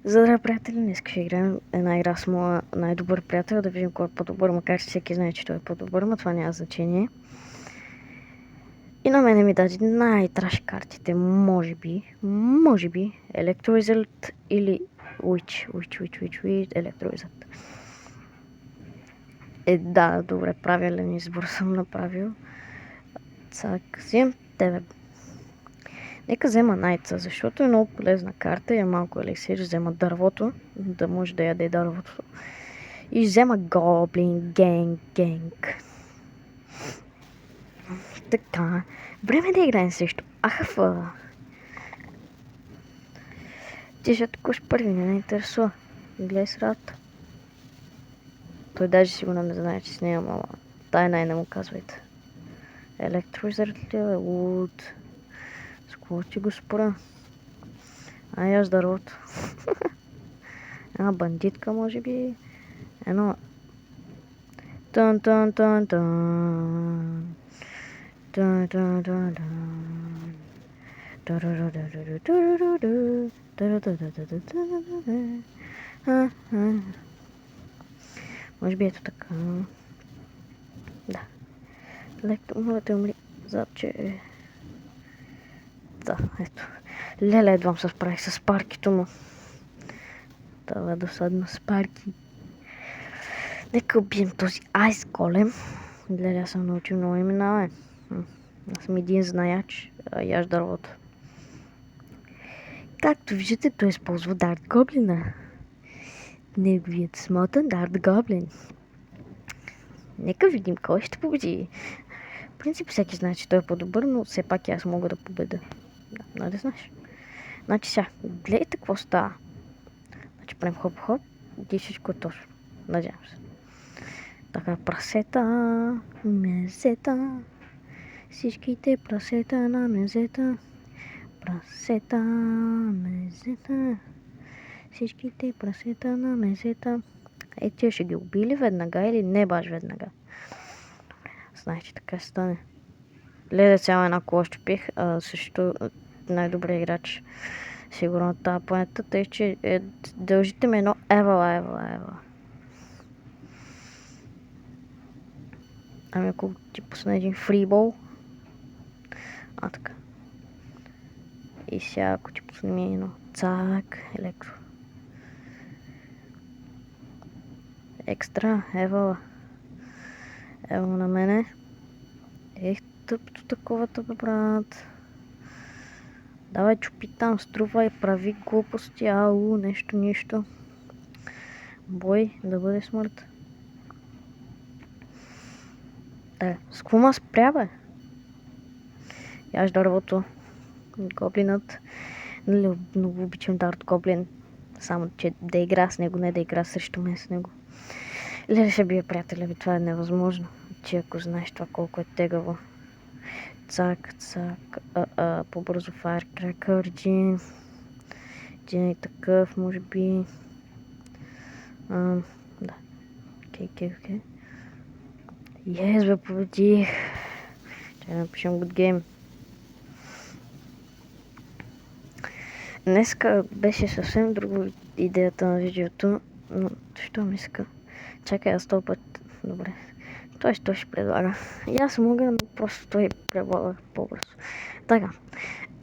Здравей, приятели! Днес ще играем една игра с моя най-добър приятел, да видим кой е по-добър, макар че всеки знае, че той е по-добър, но това няма значение. И на мене ми даде най-траш картите, може би, Electro или Witch, Electro. Да, добре, правилен избор съм направил. Цак, взимам тебе. Нека взема найца, защото е много полезна карта и е малко еликсир. Взема дървото, да може да яде дървото. И взема Гоблин Генг. Така, време да играем срещу Ахафа. Ти ще атакуваш първи, не ме интересува. Гледай срата. Той даже сигурно не знае, че с нея, ама тайна не му казвайте. Електрозърт ли е? Луд. С кого ти го спора? Ай, аз дървото. Една бандитка, може би. Едно... Тън. Може би ето така. Да. Лекто, моля те умри. Запче. Да, ето. Леле, едвам се справих с паркито му. Това е досадно с парки. Нека убием този айс голем. Леле, аз съм научил много имена, Аз съм един знаяч, яж дървото. Както виждате, той използва Дарт Гоблина. Неговият смотан Дарт Гоблин. Нека видим кой ще победи. В принцип всеки знае, че той е по-добър, но все пак аз мога да победа. Да, нали знаеш? Значи сега, гледайте какво става. Значи правим хоп-хоп и всичко е точно. Надявам се. Така, прасета, мезета. Всичките прасета на мезета. Прасета, мезета. Всичките прасета на мезета. Тия ще ги убили веднага или не баш веднага? Знаеш, че така ще стане. Леда цяла една кола щупих, също най-добрият играч сигурно от тази планета, тъй че дължите ми едно ева. Ами ако ти пусна един фрибол. Така. И сега ако ти пусна едно цак, електро. Екстра, ева на мене. Тъпто таковата, бе, брат. Давай чупи там, струвай, прави глупости, нещо, нищо. Бой, да бъде смърт. С какво ма спря, бе? Яж дървото. Гоблинът. Много обичам Дарт Гоблин. Само, че да игра с него, не да игра срещу мен с него. Леле ще бия приятеля ви, това е невъзможно. Че ако знаеш това колко е тегаво. Цак, по-бързо Firecracker, Джин е такъв, може би. Да. Окей. Бе, победих. Ще напишем good game. Днеска беше съвсем друго идеята на видеото, но що ми иска? Чакай, аз този път. Добре. Той ще предлага. И аз мога, но просто той предлага по-бързо. Така.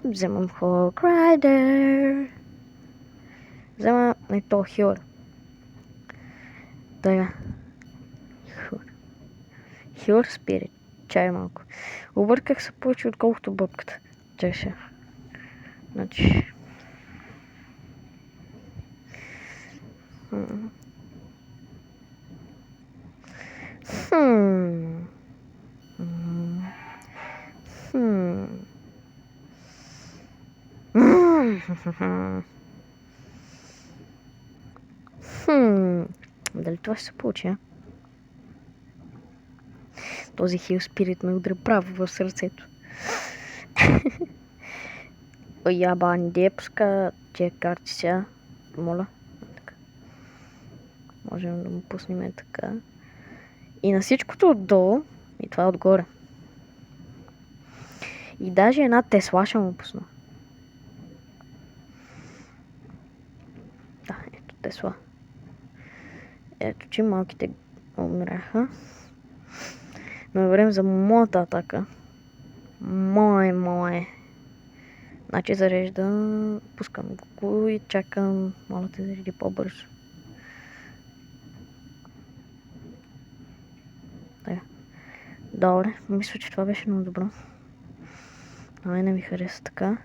Вземам Hawk Rider. Взема и то Хилър. Така. Хилър Спирит. Чай малко. Обърках се повече отколкото бъбката. Чай сега. Значи... Дали това ще се получи, а? Този Хил Спирит ме удря право в сърцето. Ябандепска, тия карти сега. Моля. Така. Можем да му пуснем така. И на всичкото отдолу, и това отгоре. И даже една Тесла ще му пусна. Да. Тесла. Ето, че малките умряха. Но е време за моята атака. Мое. Значи зарежда, пускам го и чакам, моля те зареди по-бързо. Така. Добре, мисля, че това беше много добро. На мен не ми хареса така.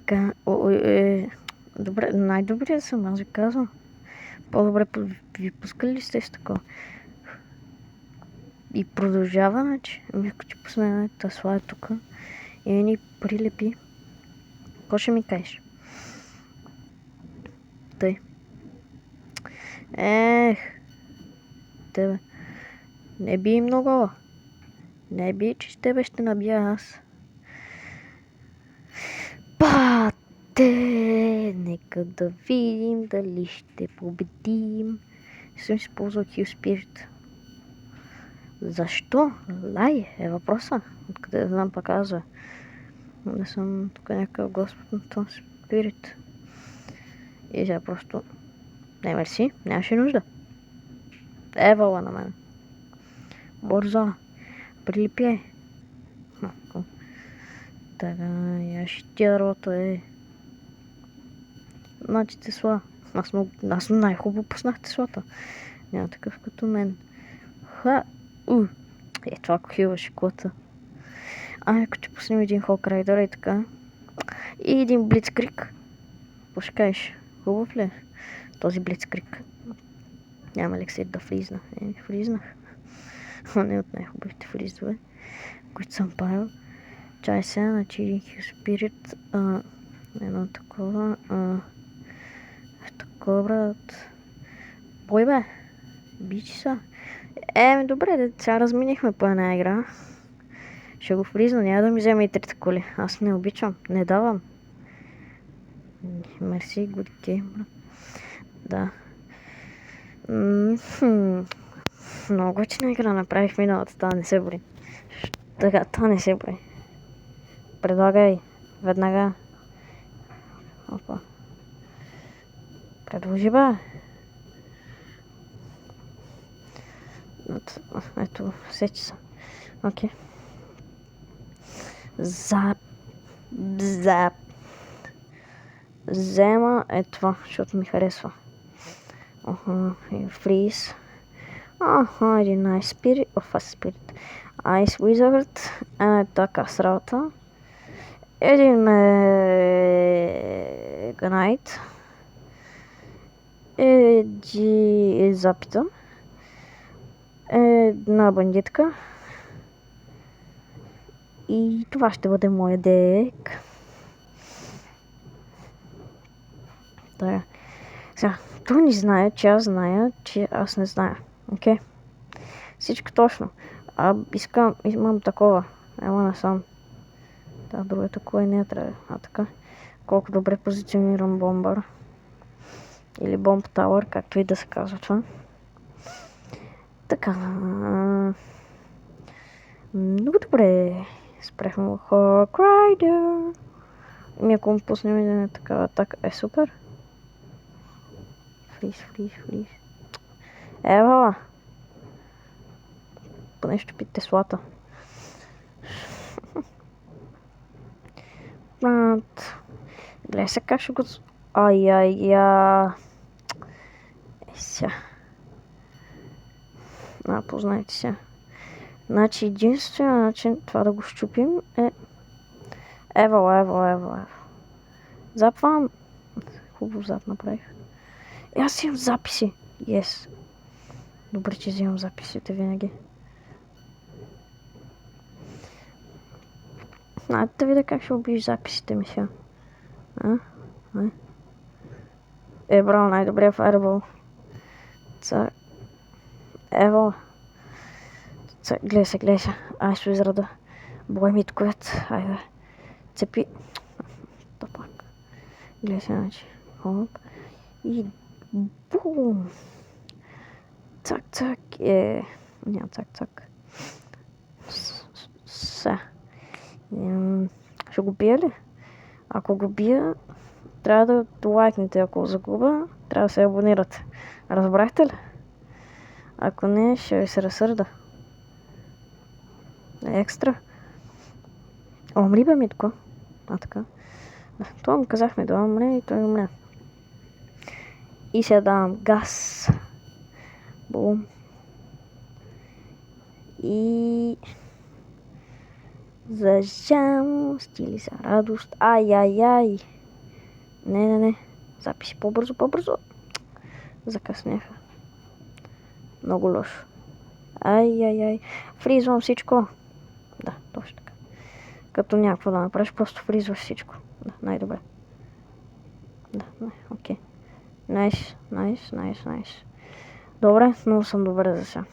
Така, добре, най-добрият съм, аз ви казвам. По-добре ви пускали ли сте с такова? И продължава, значи. Ако ти пусне една Тесла е тук и ни прилепи. Какво ще ми кажеш? Тъй. Тебе. Не би много. Не би, че с тебе ще набия аз. Нека да видим дали ще победим. Съм използвал Hue Spirit. Защо? Лай е въпроса. Откъде да знам пак аз. Не съм тук някакъв господ на този спирит. И сега просто... Не, мерси, нямаше нужда. Евала на мен. Бързо. Прилипи. Така, я щярото е. Значи Тесла. Аз най-хубаво пуснах Теслата. Няма такъв като мен. Това кохиваше кота. Ако ти пуснем един Hawk Rider и така. И един Blitzkrieg. Какво ще кажеш? Хубав ли е този Blitzkrieg? Няма еликсир да фризна. Фризнах. Не от най-хубавите фриздове, които съм правил. Чай сега, значи един Hue Spirit. Едно такова. Такова, брат. Бой бе. Бичи са. Добре, сега разминихме по една игра. Ще го фризна, няма да ми вземе и трите коли. Аз не обичам, не давам. Мерси, good game. Да. Много готина игра направих миналата, това не се бори. Така, това не се бори. Предлагай, веднага. Опа. Предложи бе. Ето, сечи са. Окей. Взема е това, защото ми харесва. Фриз. Един Ice Spirit. Spirit. Ice Wizard. Така с работа. Един Meganite. Запита. Една бандитка. И това ще бъде моя дек. Така. Сега, той не знае, че аз зная, че аз не зная. Окей? Всичко точно. Имам такова. Ела насам. Да, друго такова не трябва. Така. Колко добре позиционирам бомбър. Или бомб тауър, както и да се казва това. Така. Много добре. Спряхме Hawk Rider. Ако му пуснем една такава атака, е супер. Фриз. Ева! Поне ще пи Теслата. Гледай се как ще го... Сега. Познайте се. Значи единственият начин това да го щупим е... Ева. Запвам. Хубаво зап направих. Аз имам записи. Yes. Добре, че взимам записите винаги. Да видя как ще убиеш записите ми сега. Брал най-добрия фаербол. Ево. Гледай се. Ай, ще израда. Бой ми ткоят. Айде. Цепи. Топак. Гледай сега, значи. Хоп. И бум! Цак-цак Няма цак-цак. Са. Ще го бия ли? Ако го бия, трябва да лайкнете. Ако го загуба, трябва да се абонирате. Разбрахте ли? Ако не, ще ви се разсърда. Екстра. Умри бе, Митко. Така. Да, това му казахме да умре и той умре. И сега давам газ. Бум. И... за жалост или за радост. Ай. Не. Записи по-бързо. Закъсняха. Много лошо. Ай. Фризвам всичко. Да, точно така. Като някакво да направиш, просто фризваш всичко. Да, най-добре. Да, окей. Найс. Добре, много съм добре за сега.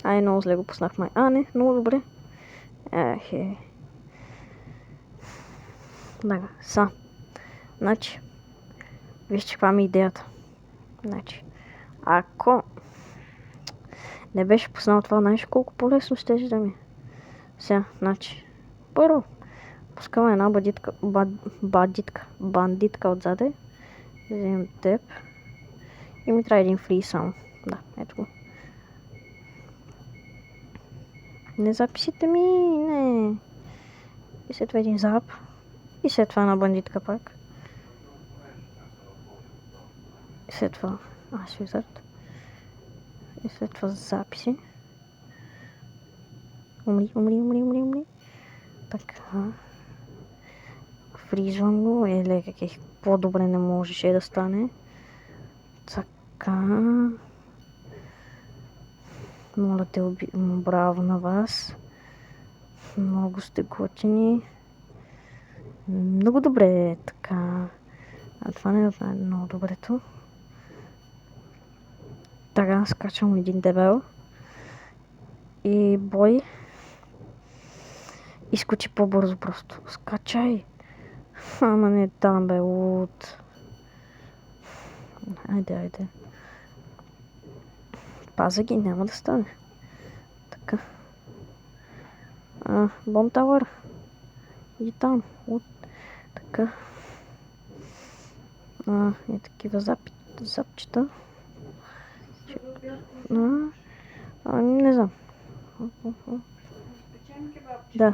Много зле го пуснах май. Не, много добре. Така, значи, вижте каква ми е идеята. Значи, ако не беше пуснал това, знаеш колко по-лесно щеше да ми. Сега, значи, първо, пускаме една бандитка отзаде. Вземем теб. И ми трябва един фри само. Да, ето го. Не записите ми, не. И след това един зап. И след това една бандитка пак. И след това Свизард. И след това записи. Умри. Така. Фризвам го. Лекак по-добре не можеше да стане. Така. Моля те, браво на вас. Много сте готини. Много добре, така. Това не е много добрето. Така, скачам един дебел. И бой. Изкочи по-бързо просто. Скачай. Ама не там бе, луд. Айде. Паза ги, няма да стане. Така. Бомб тауър. И там. Така. И такива запчета. Не знам. Да.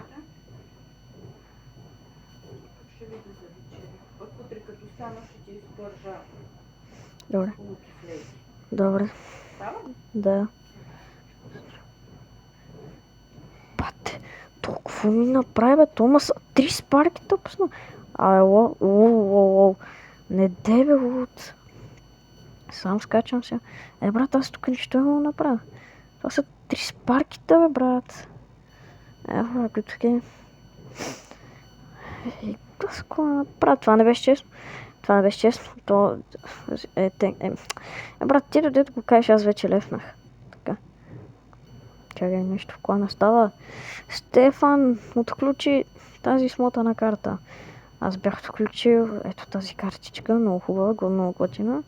Добре. Да. Бате, толкова ми направи, бе, Томас. 3 спарки тъпсна. Не дебе, луд. Сам скачам сега. Брат, аз тук нищо не мога да направя. Това са 3 спарките, бе, брат. Брат, брат, това не беше честно. Брат, ти дойде го кажеш, аз вече лефнах. Така. Чакай, нещо в клана става. Стефан, отключи тази смотана карта. Аз бях отключил ето тази картичка, много хубава, много готина.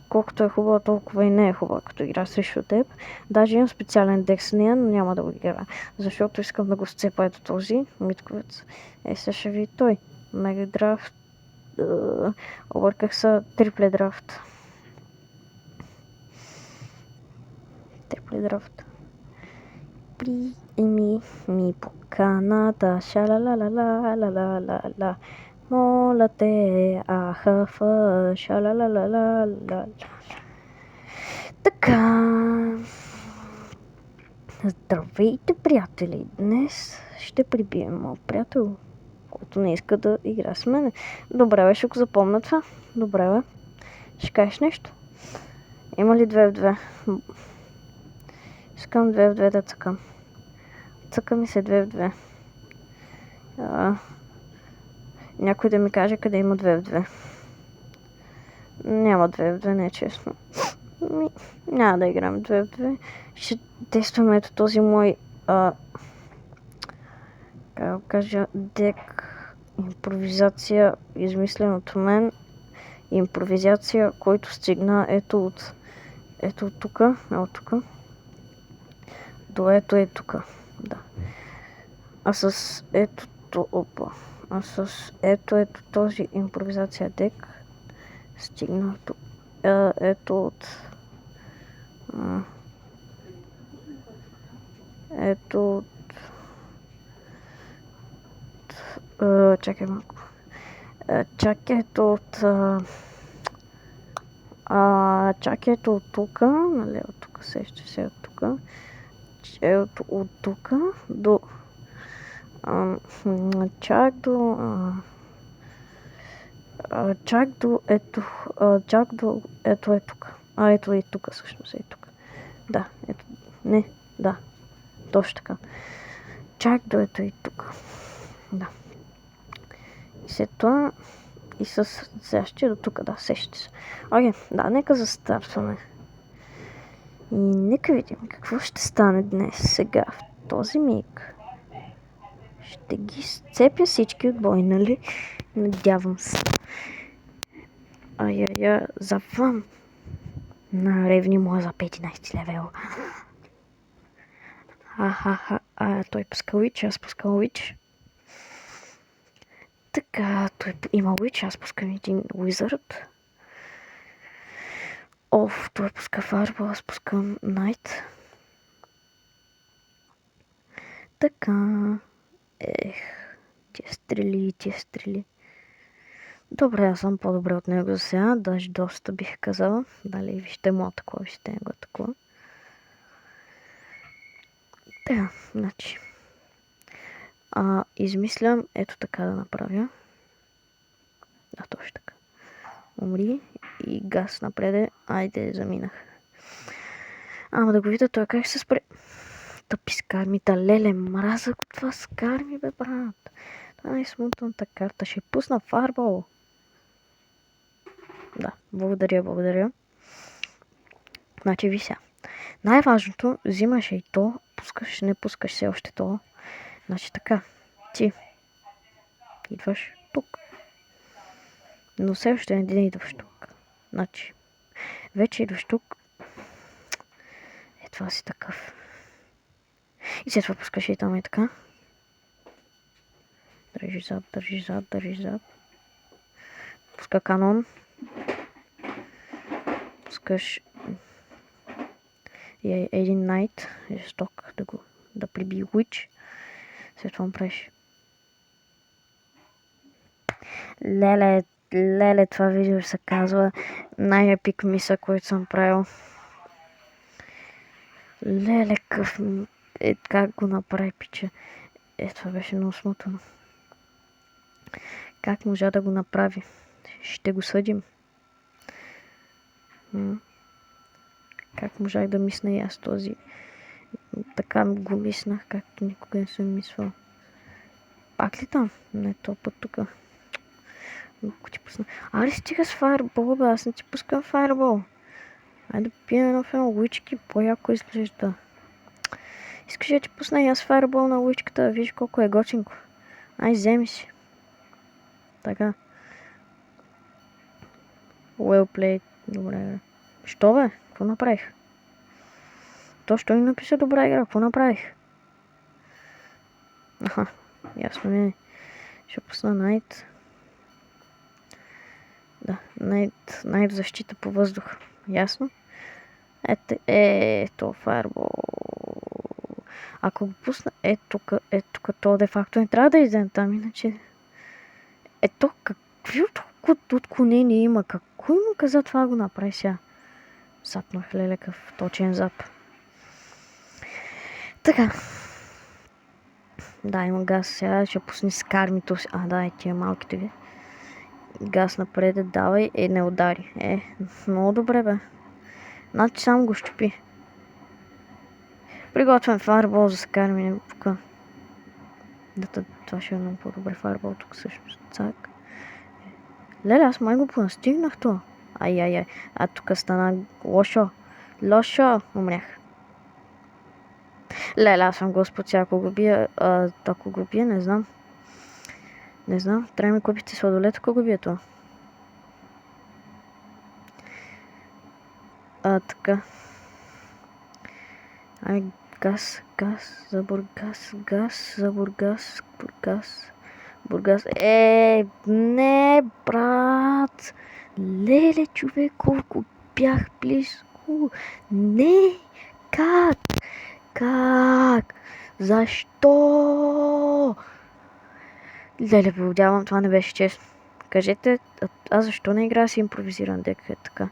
Колкото е хубава, толкова и не е хубава, като игра срещу теб. Даже имам специален дек с нея, но няма да го игра, защото искам да го сцепа ето този митковец. Сега ще ви той. Мега драфт. Обърках се, трипле драфт. Приеми ми поканата, шалалалалалалалала. Моля те, ахафа, шалалалалалала. Така. Здравейте, приятели! Днес ще прибием моят приятел, който не иска да игра с мене. Добре, бе, ще го запомня това. Добре, бе. Ще кажеш нещо? Има ли 2 в 2? Искам 2 в 2 да цъкам. Цъка ми се 2 в 2. Някой да ми каже къде има 2 в 2. Няма 2 в 2, не е честно. Няма да играем 2 в 2. Ще тестваме ето този мой как кажа, дек импровизация, измислен от мен. Импровизация, който стигна ето от тук, до ето е тук. Да. А с ето този импровизация дек стигна тук. Ето от чакай малко. Чакайте от тук, нали, от тук сеща се от тук. От тук до чак до ето е тук. Ето е тук всъщност, е тук. Да, ето, не, да, точно така. Чак до ето и тук. Да. И след това и с следващия до тук, да, сещате се. Окей, да, нека застартваме. И нека видим какво ще стане днес, сега, в този миг. Ще ги сцепя всички отбой, нали? Надявам се. Завам на ревни моя за 15 левел. Той пускал Witch, аз пускал Witch. Така, той има Witch, аз пускам един Wizard. Той пуска Fireball, аз пускам Knight. Така, тия стрели. Добре, аз съм по-добре от него за сега, даже доста бих казала. Дали вижте му такова, вижте него такова. Така, значи. Измислям ето така да направя. Да, точно така. Умри и газ напреде. Айде, заминах. Ама да го видя той как се спре. Тъпи скармита, леле, мраза го това скарми, бе, брат. Това е смутната карта. Ще пусна фарбол. Да, благодаря. Значи, ви сега. Най-важното, взимаш и то, не пускаш все още то. Значи така, ти идваш тук. Но все още не идваш тук. Значи, вече идваш тук. Това си такъв. И след това пускаш и там и така. Държиш зад. Пуска канон. Пускаш и един Knight, жесток, да приби Witch. След това правиш. Леле, това видео се казва най-епик миса, който съм правил. Леле, как го направи, пича. Това беше много смотано. Как можа да го направи? Ще го съдим. Как можах да мисля и аз този? Така го мислях, както никога не съм мислял. Пак ли там? Не, то път тука. Аре, стига с Fireball, бе, аз не ти пускам Fireball. Айде да пием едно фено луички, по-яко изглежда. Искаш да ти пусна и аз Fireball на луичката, виж колко е готинко. Ай, вземи си. Така. Well played. Добре. Що бе? Какво направих? То що ни написа добра игра? Какво направих? Ясно не. Ще пусна Knight. Да, Knight защита по въздух. Ясно? Ето Fireball. Ако го пусна тук, то де факто не трябва да излезе там, иначе... Какви отклонения има? Кой му каза това го направи сега? Запнах лелекъв точен зап. Така. Да, има газ сега, ще пусни с кармито си. Да, тия малките ви. Газ напред, давай, не удари. Много добре, бе. Значи само го щупи. Приготвям фарбол за скармине тук. Това ще е много по-добре фарбол тук всъщност. Цак. Леле, аз май го понастигнах това. Ай. Тук стана лошо. Умрях. Леле, аз съм господ, ако го бия, не знам. Не знам, трябва да ми купите сладолет, ако го бие това. Така. Ай, газ за Бургас, Бургас. Не, брат! Леле, човек, колко бях близко! Не! Как? Как? Защо? Леле, поводявам, това не беше честно. Кажете, аз защо не играя с импровизиран дек? Така.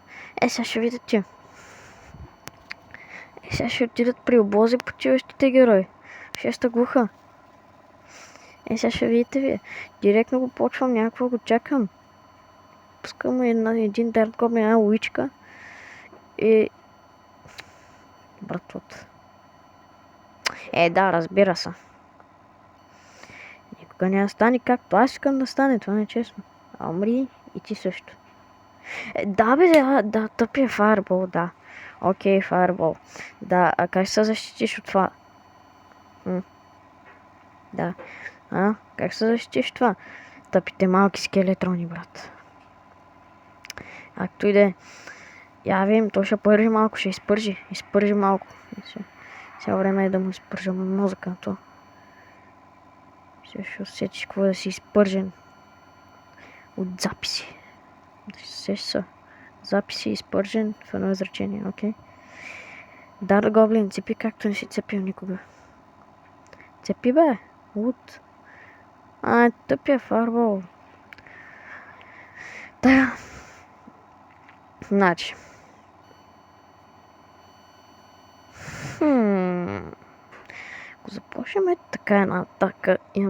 Сега ще видите. Сега ще отидат при облози почиващите герои. Шеста глуха. Сега ще видите вие. Директно го почвам, някакво го чакам. Пускам един Дарт Гоблин, една луичка. И... Братот. Да, разбира се. Никога няма да стане както аз искам да стане, това не е честно. Умри и ти също. Да бе, да, тъпия фаербол, да. Окей, фаербол. Да, а как ще се защитиш от това? Да. Как се защитиш от това? Тъпите малки скелетрони, брат. Както и да е. Я видим, то ще пържи малко, ще изпържи малко. Сега време е да му изпържа мозъка на то. Ще усетиш какво да си изпържен от записи. Се записи изпържен в едно изречение, окей? Дарт Гоблин, цепи както не си цепил никога. Цепи бе, луд. Тъпия фарбол. Да. Значи. Ако започнем така една атака и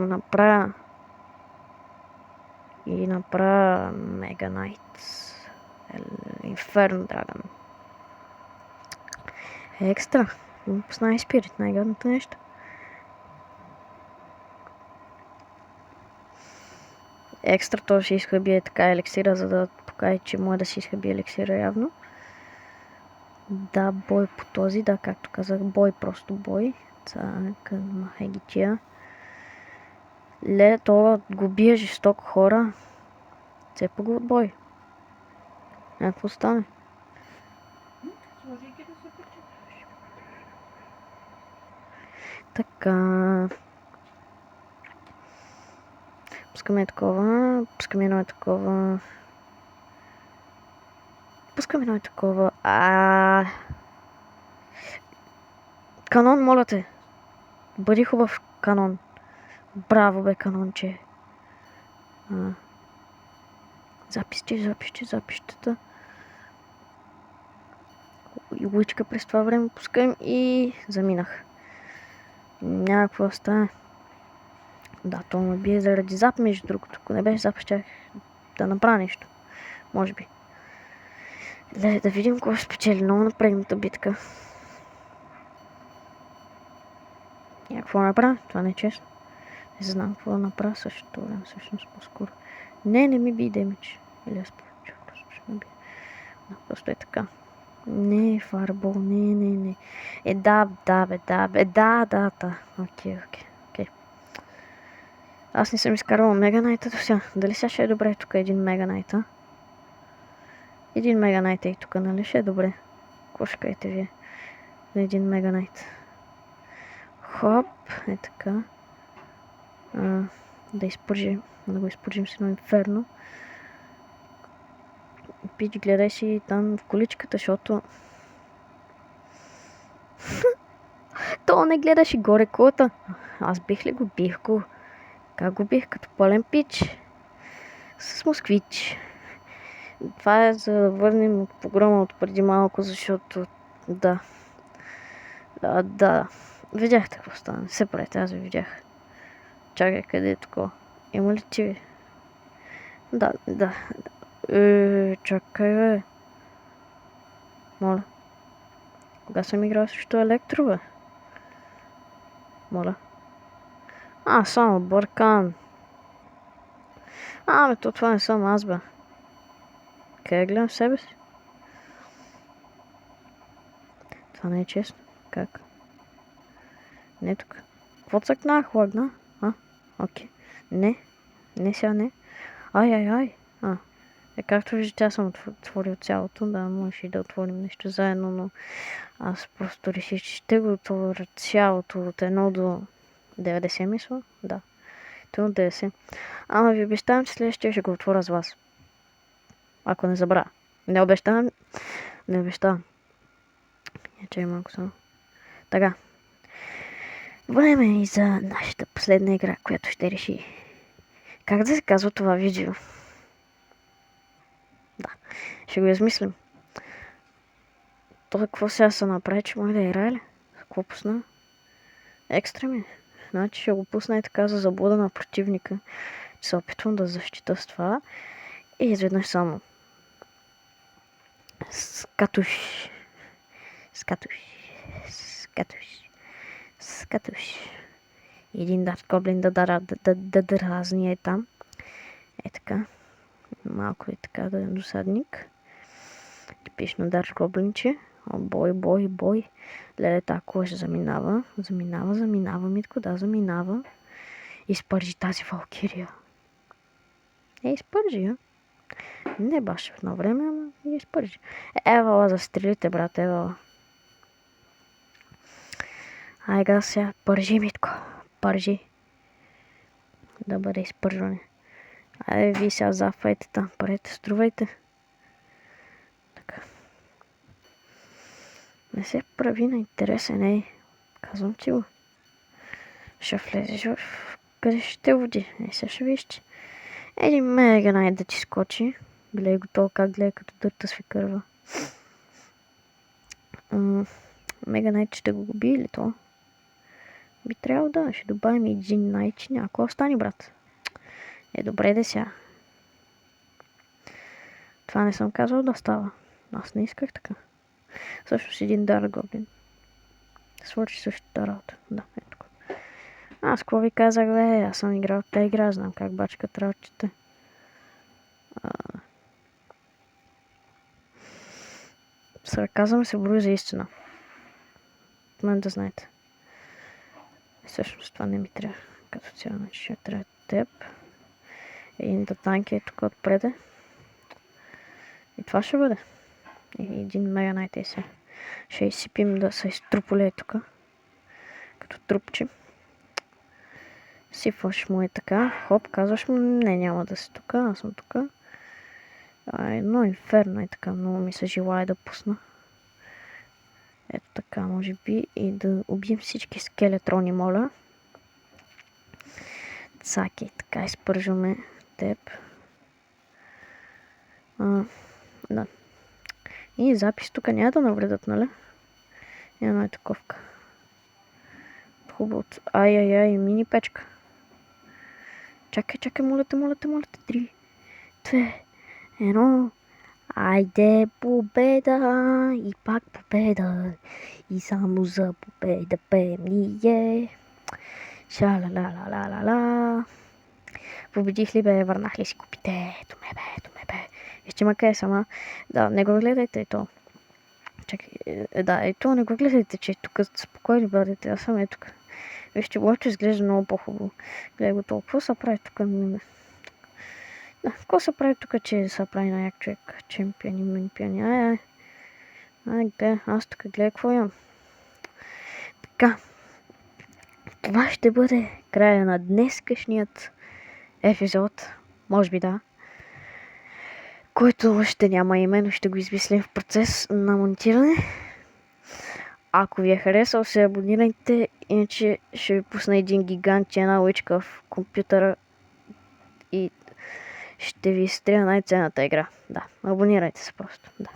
направя Мега Найт. Инферно Драгон. Екстра. Пусна и Спирит, най-гадното нещо. Екстра, то ще изхъбие така елексира, за да покаже, че може да си изхъби елексира явно. Да, бой по този, да, както казах, бой, просто бой. Махай ги тия. Това го бие жестоко хора. Цепа го от бой. Какво стане? Така. Пускаме такова. Пускаме едно такова. Канон, моля те. Бъди хубав, канон. Браво бе, канонче. Запишчета. Луичка през това време пускам и заминах. Няма какво да стане. Да, то ме бие заради зап, между другото. Ако не беше зап, щях да направя нещо. Може би. Да видим кой ще спечели. Много напрегната битка. Какво направя? Това не е честно. Не знам какво да направя същото време, всъщност по-скоро. Не ми би демидж. Или аз повече. Просто ще ме бие. Просто е така. Не, фарбол, не. Да. Окей. Аз не съм изкарвал Мега Найта до сега. Дали сега ще е добре тук един Мега Найт, а? Един Мега Найт е и тук, нали ще е добре? Какво ще кажете вие? За един Мега Найт. Хоп, е така. Да го изпържим с едно инферно. Пич, гледай си там в количката, защото... То не гледаше горе колата. Аз бих ли го? Бих го. Как го бих? Като пълен пич. С москвич. Това е за да върнем от погрома от преди малко, защото... Да. Видяхте какво стана. Се правите, аз ви видях. Чакай, къде е такова? Има ли ти? Да. Чакай, бе. Моля. Кога съм играл срещу Електро, бе? Моля. Само бъркан. То това не съм аз, бе. Къде гледам себе си? Това не е честно. Как? Не тук. Какво цъкнах, лагна? Окей. Не. Не, сега не. Ай. Както виждате, аз съм отворил цялото. Да, може и да отворим нещо заедно, но аз просто реших, че ще го отворя цялото от 1 до 90, мисля. Да, това от 90. Ама ви обещавам, че следващия ще го отворя с вас. Ако не забравя. Не обещавам. Чай малко само. Така. Време е и за нашата последна игра, която ще реши как да се казва това видео. Да, ще го измислим. То какво сега се направи, че може да играе ли? Какво пусна? Екстра ми. Значи ще го пусна и така за заблуда на противника. Че се опитвам да защита с това. И изведнъж само. Скатуш. Един Дарт Гоблин да дразни е там. Е така. Малко е така да е досадник. Типично Дарт Гоблинче. О, бой. Леле, тако ще заминава. Заминава, Митко, да, заминава. Изпържи тази валкирия. Изпържи я. Не баш на време, ама изпържи. Евала, застрелите, брат, евала. Айга сега, пържи, Митко. Пържи. Да бъде изпържване. Айде, ви сега зафайте там, парете, струвайте. Така. Не се прави на интересен, ей. Казвам ти го. Ще влезеш в къдещите води. Сега ще виж, че един Мега Найт да ти скочи. Гледай го то как гледа като дърта сви кърва. Мега Найт ще го би или то? Би трябвало да, ще добавим един Найт, че някой остане, брат. Добре да сега. Това не съм казал да става. Аз не исках така. Всъщност един Дарт Гоблин. Свърши същата работа. Да, ето. Аз какво ви казах, бе? Аз съм играл в тази игра, знам как бачкат работите. Сарказъм се брои за истина. От мен да знаете. Всъщност това не ми трябва. Като цяло, значи ще трябва теб. Един танк е тук отпреде. И това ще бъде. И един Мега Найт е сега. Ще изсипим да се изтруполе тук. Като трупче. Сипваш му е така. Хоп, казваш му, не, няма да си тук, аз съм тук. Едно инферно е така, много ми се желая да пусна. Ето така, може би, и да убием всички скелетрони, моля. Цаки, така изпържваме теб. Да. И запис тук няма да навредят, нали? Една е таковка. Хубаво. Ай, мини печка. Чакай, моля те. 3, 2, 1. Айде, победа! И пак победа! И само за победа пеем ние! Ша-ла-ла-ла-ла-ла-ла! Победих ли, бе? Върнах ли си купите? Ето ме, бе! Вижте ма къде сама. Да, не го гледайте и то. Чакай, да, ето не го гледайте, че тук спокойно бъдете, аз съм тук. Вижте, лошо изглежда много по-хубаво. Гледай го толкова, какво се прави тук? Да, какво се прави тук, че се прави на як човек? Чемпиони, минпиони. Ай, гледай, аз тук гледай какво имам. Така. Това ще бъде края на днескашният епизод. Може би да. Който още няма име, но ще го измислим в процес на монтиране. Ако ви е харесал, се абонирайте, иначе ще ви пусна един гигант и една лъчка в компютъра и ще ви изстрия най-ценната игра. Да, абонирайте се просто. Да.